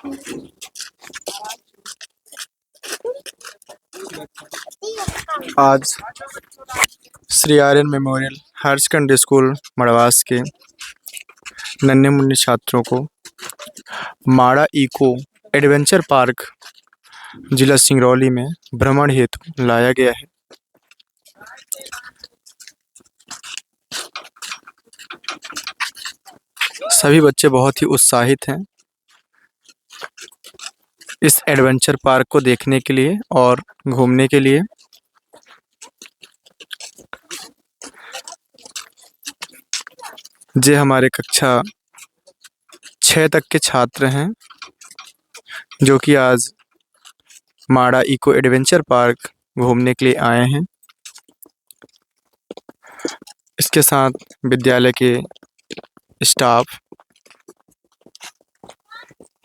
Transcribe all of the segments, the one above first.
आज Shri Aryan memorial higher secondary school Madwas के नन्हे मुन्ने छात्रों को माड़ा इको एडवेंचर पार्क जिला सिंगरौली में भ्रमण हेतु लाया गया है। सभी बच्चे बहुत ही उत्साहित हैं इस एडवेंचर पार्क को देखने के लिए और घूमने के लिए। जे हमारे कक्षा 6 तक के छात्र हैं जो कि आज माड़ा इको एडवेंचर पार्क घूमने के लिए आए हैं। इसके साथ विद्यालय के स्टाफ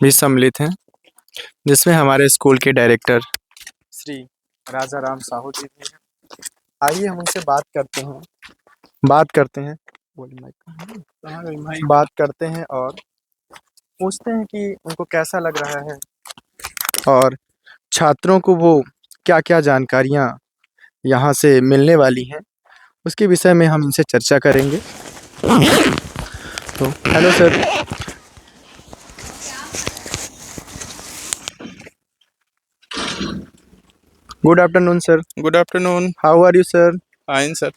भी सम्मिलित हैं, जिसमें हमारे स्कूल के डायरेक्टर श्री राजा राम साहू जी भी हैं। आइए हम उनसे बात करते हैं और पूछते हैं कि उनको कैसा लग रहा है और छात्रों को वो क्या क्या जानकारियाँ यहाँ से मिलने वाली हैं, उसके विषय में हम इनसे चर्चा करेंगे। तो hello sir. Good afternoon sir. Good afternoon. How are you sir? Fine sir.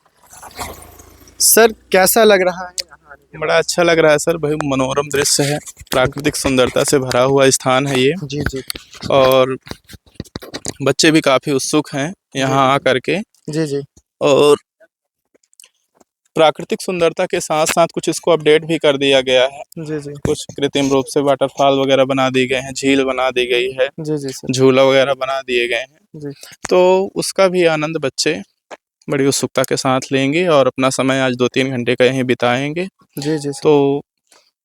Sir कैसा लग रहा है यहाँ आने के बड़ा अच्छा लग रहा है सर, भाई मनोरम दृश्य है, प्राकृतिक सुंदरता से भरा हुआ स्थान है ये। जी जी। और बच्चे भी काफ़ी उत्सुक हैं यहाँ आकर के। जी जी। और प्राकृतिक सुंदरता के साथ साथ कुछ इसको अपडेट भी कर दिया गया है। जी जी। कुछ कृत्रिम रूप से वाटरफॉल वगैरह बना दिए गए हैं, झील बना दी गई है, जी जी सर। झूला वगैरह बना दिए गए हैं। जी। तो उसका भी आनंद बच्चे बड़ी उत्सुकता के साथ लेंगे और अपना समय आज 2-3 घंटे का यहीं बिताएंगे। जी जी सर। तो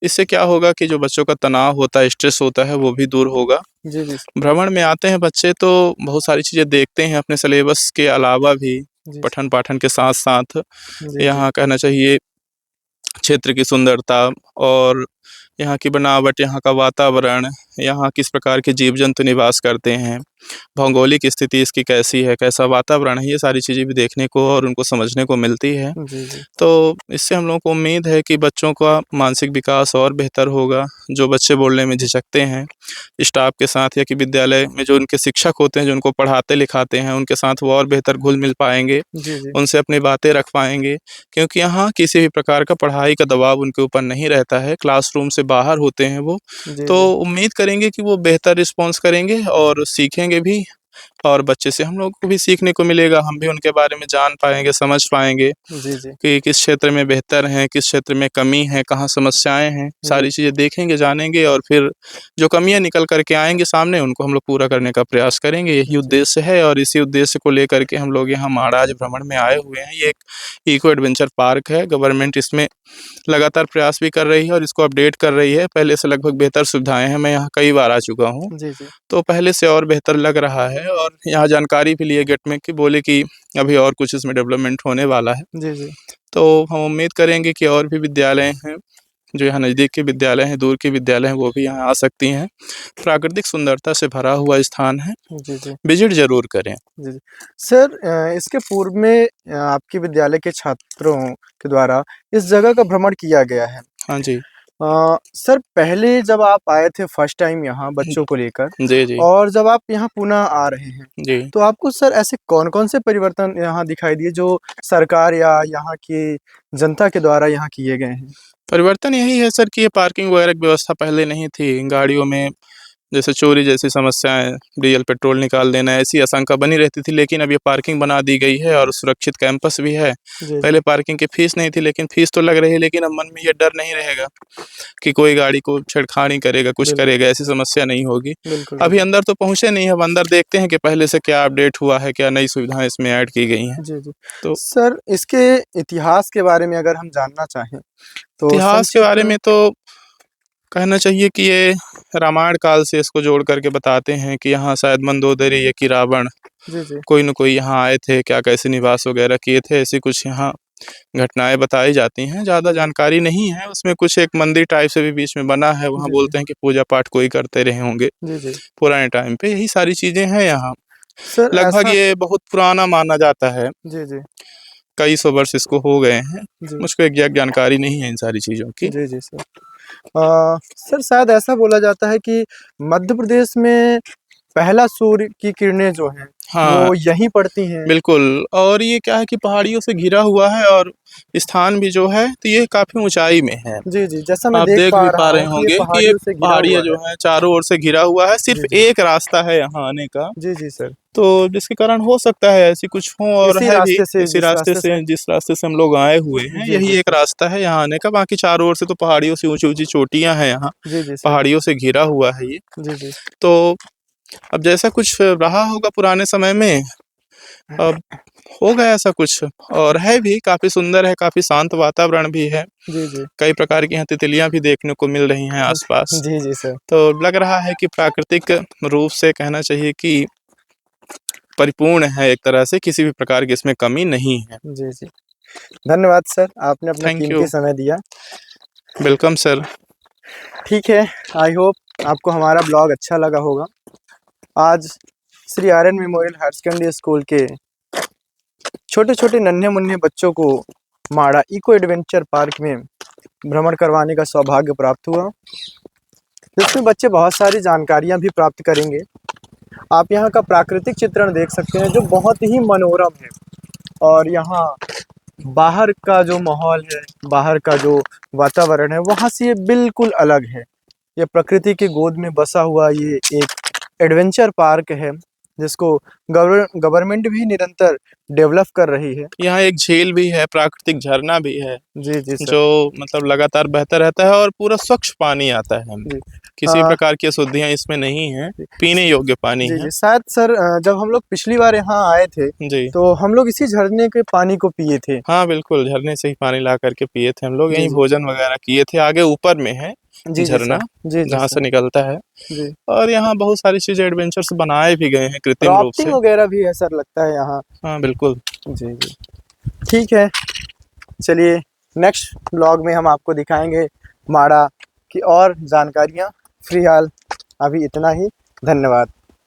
इससे क्या होगा कि जो बच्चों का तनाव होता है, स्ट्रेस होता है, वो भी दूर होगा। जी जी सर। भ्रमण में आते हैं बच्चे तो बहुत सारी चीज़ें देखते हैं, अपने सिलेबस के अलावा भी जी पठन पाठन के साथ साथ जी। यहाँ कहना चाहिए क्षेत्र की सुंदरता और यहाँ की बनावट, यहाँ का वातावरण, यहाँ किस प्रकार के जीव जंतु निवास करते हैं, भौगोलिक स्थिति इसकी कैसी है, कैसा वातावरण है, ये सारी चीज़ें भी देखने को और उनको समझने को मिलती है। जी जी। तो इससे हम लोगों को उम्मीद है कि बच्चों का मानसिक विकास और बेहतर होगा। जो बच्चे बोलने में झिझकते हैं स्टाफ के साथ या कि विद्यालय में जो उनके शिक्षक होते हैं, जो उनको पढ़ाते लिखाते हैं, उनके साथ वो और बेहतर घुल-मिल पाएँगे, जी जी। उनसे अपनी बातें रख पाएँगे। क्योंकि यहाँ किसी भी प्रकार का पढ़ाई का दबाव उनके ऊपर नहीं रहता है, क्लासरूम से बाहर होते हैं वो। जी तो जी। उम्मीद करेंगे कि वो बेहतर रिस्पॉन्स करेंगे और सीखेंगे भी और बच्चे से हम लोगों को भी सीखने को मिलेगा, हम भी उनके बारे में जान पाएँगे, समझ पाएँगे जी जी। कि किस क्षेत्र में बेहतर हैं, किस क्षेत्र में कमी है, कहाँ समस्याएँ हैं, सारी चीज़ें देखेंगे, जानेंगे और फिर जो कमियाँ निकल कर के आएँगी सामने, उनको हम लोग पूरा करने का प्रयास करेंगे। यही उद्देश्य है और इसी उद्देश्य को लेकर के हम लोग यहाँ माड़ा आज भ्रमण में आए हुए हैं। ये एक इको एडवेंचर पार्क है, गवर्नमेंट इसमें लगातार प्रयास भी कर रही है और इसको अपडेट कर रही है। पहले से लगभग बेहतर सुविधाएँ हैं, मैं यहाँ कई बार आ चुका हूँ, जी जी। तो पहले से और बेहतर लग रहा है और यहाँ जानकारी भी लिए गेट में कि बोले कि अभी और कुछ इसमें डेवलपमेंट होने वाला है। जी जी। तो हम उम्मीद करेंगे कि और भी विद्यालय हैं, जो यहाँ नज़दीक के विद्यालय हैं, दूर के विद्यालय हैं, वो भी यहाँ आ सकती हैं। प्राकृतिक सुंदरता से भरा हुआ स्थान है, जी जी। विज़िट ज़रूर करें। जी जी। सर इसके पूर्व में आपके विद्यालय के छात्रों के द्वारा इस जगह का भ्रमण किया गया है। हाँ जी। सर पहले जब आप आए थे फर्स्ट टाइम यहाँ बच्चों को लेकर जी, जी। और जब आप यहाँ पुनः आ रहे हैं, जी। तो आपको सर ऐसे कौन-कौन से परिवर्तन यहाँ दिखाई दिए जो सरकार या यहाँ की जनता के द्वारा यहाँ किए गए हैं? परिवर्तन यही है सर कि ये पार्किंग वगैरह की व्यवस्था पहले नहीं थी। गाड़ियों में जैसे चोरी जैसी समस्याएँ, डीज़ल पेट्रोल निकाल देना, ऐसी आशंका बनी रहती थी, लेकिन अब ये पार्किंग बना दी गई है और सुरक्षित कैंपस भी है। जी, जी। पहले पार्किंग की फ़ीस नहीं थी, लेकिन फ़ीस तो लग रही है, लेकिन अब मन में ये डर नहीं रहेगा कि कोई गाड़ी को छेड़खानी करेगा, कुछ बिल्कुल, करेगा, ऐसी समस्या नहीं होगी। बिल्कुल, अभी बिल्कुल। अंदर तो पहुँचे नहीं, अब अंदर देखते हैं कि पहले से क्या अपडेट हुआ है, क्या नई सुविधाएँ इसमें ऐड की गई हैं। जी, जी। तो सर इसके इतिहास के बारे में अगर हम जानना चाहें, तो इतिहास के बारे संक्षिप्त में तो कहना चाहिए कि ये रामायण काल से इसको जोड़ करके बताते हैं कि यहाँ शायद मंदोदरी या कि रावण जी, जी। कोई न कोई यहाँ आए थे, क्या कैसे निवास वगैरह किए थे, ऐसी कुछ यहाँ घटनाएँ बताई जाती हैं, ज़्यादा जानकारी नहीं है। उसमें कुछ एक मंदिर टाइप से भी बीच में बना है, वहाँ जी, जी। बोलते हैं कि पूजा-पाठ कोई करते रहे होंगे जी, जी। पुराने टाइम पे, यही सारी चीज़ें हैं यहाँ। सर लगभग ऐसा ये बहुत पुराना माना जाता है, जी, जी। कई सौ वर्ष इसको हो गए हैं। जी। मुझको एग्ज़ैक्ट जानकारी नहीं है इन सारी चीज़ों की। जी, जी, सर। सर शायद ऐसा बोला जाता है कि मध्य प्रदेश में पहला सूर्य की किरणें जो हैं, हाँ, वो यहीं पड़ती हैं। बिल्कुल। और ये क्या है कि पहाड़ियों से घिरा हुआ है और स्थान भी जो है, तो ये काफ़ी ऊँचाई में है। जी, जी, जैसा मैं आप देख देख पा भी रहा पा रहे हूँ कि ये होंगे कि ये पहाड़ियों से घिरा पहाड़ियाँ हुआ जो है। हैं चारों ओर से घिरा हुआ है, जी, सिर्फ़ जी। एक रास्ता है यहाँ आने का। जी, जी, सर। तो जिसके कारण हो सकता है ऐसी कुछ हो और इसी है भी, रास्ते से इसी रास्ते से जिस रास्ते से हम लोग आए हुए हैं, जी, यही जी, एक सर। रास्ता है यहाँ आने का। बाकी चारों ओर से तो पहाड़ियों से ऊँची-ऊँची चोटियाँ हैं यहाँ, जी, जी, सर। पहाड़ियों से घिरा हुआ है ये। जी, जी। तो अब जैसा कुछ रहा होगा पुराने समय में, अब होगा ऐसा कुछ और है भी, काफ़ी सुंदर है, काफ़ी शांत वातावरण भी है। जी, जी। कई प्रकार की यहाँ तितलियाँ भी देखने को मिल रही हैं आस-पास। जी, जी, सर। तो लग रहा है कि प्राकृतिक रूप से कहना चाहिए कि परिपूर्ण है एक तरह से, किसी भी प्रकार की इसमें कमी नहीं है। जी, जी। धन्यवाद सर, आपने अपना थैंक कीमती यू। समय दिया। Welcome sir. ठीक है, आई होप आपको हमारा ब्लॉग अच्छा लगा होगा। आज Shri Aryan memorial higher secondary school के छोटे-छोटे नन्हे-मुन्ने बच्चों को माड़ा इको एडवेंचर पार्क में भ्रमण करवाने का सौभाग्य प्राप्त हुआ, जिसमें बच्चे बहुत सारी जानकारियाँ भी प्राप्त करेंगे। आप यहाँ का प्राकृतिक चित्रण देख सकते हैं जो बहुत ही मनोरम है और यहाँ बाहर का जो माहौल है, बाहर का जो वातावरण है, वहाँ से ये बिल्कुल अलग है। ये प्रकृति की गोद में बसा हुआ ये एक एडवेंचर पार्क है, जिसको गवर्नमेंट भी निरंतर डेवलप कर रही है। यहाँ एक झील भी है, प्राकृतिक झरना भी है, जी, जी सर। जो मतलब लगातार बहता रहता है और पूरा स्वच्छ पानी आता है। जी। किसी अ, प्रकार की अशुद्धियाँ इसमें नहीं हैं, जी, पीने योग्य पानी जी, है। जी। शायद सर जब हम लोग पिछली बार यहाँ आए थे, जी। तो हम लोग इसी झरने के पानी को पिए थे। हाँ, बिल्कुल, झरने से ही पानी ला कर के पिए थे हम लोग, जी, यहीं जी। भोजन वगैरह किए थे। आगे ऊपर में है जी, जी सर। झरना, जी, जी जहाँ सर। से निकलता है जी। और यहाँ बहुत सारी चीज़ें एडवेंचर्स बनाए भी गए हैं कृत्रिम रूप राफ्टिंग से। वगैरह भी है सर लगता है यहाँ। हाँ, बिल्कुल। जी, जी। ठीक है, चलिए नेक्स्ट ब्लॉग में हम आपको दिखाएँगे माड़ा की और जानकारियाँ। फ़िलहाल अभी इतना ही, धन्यवाद।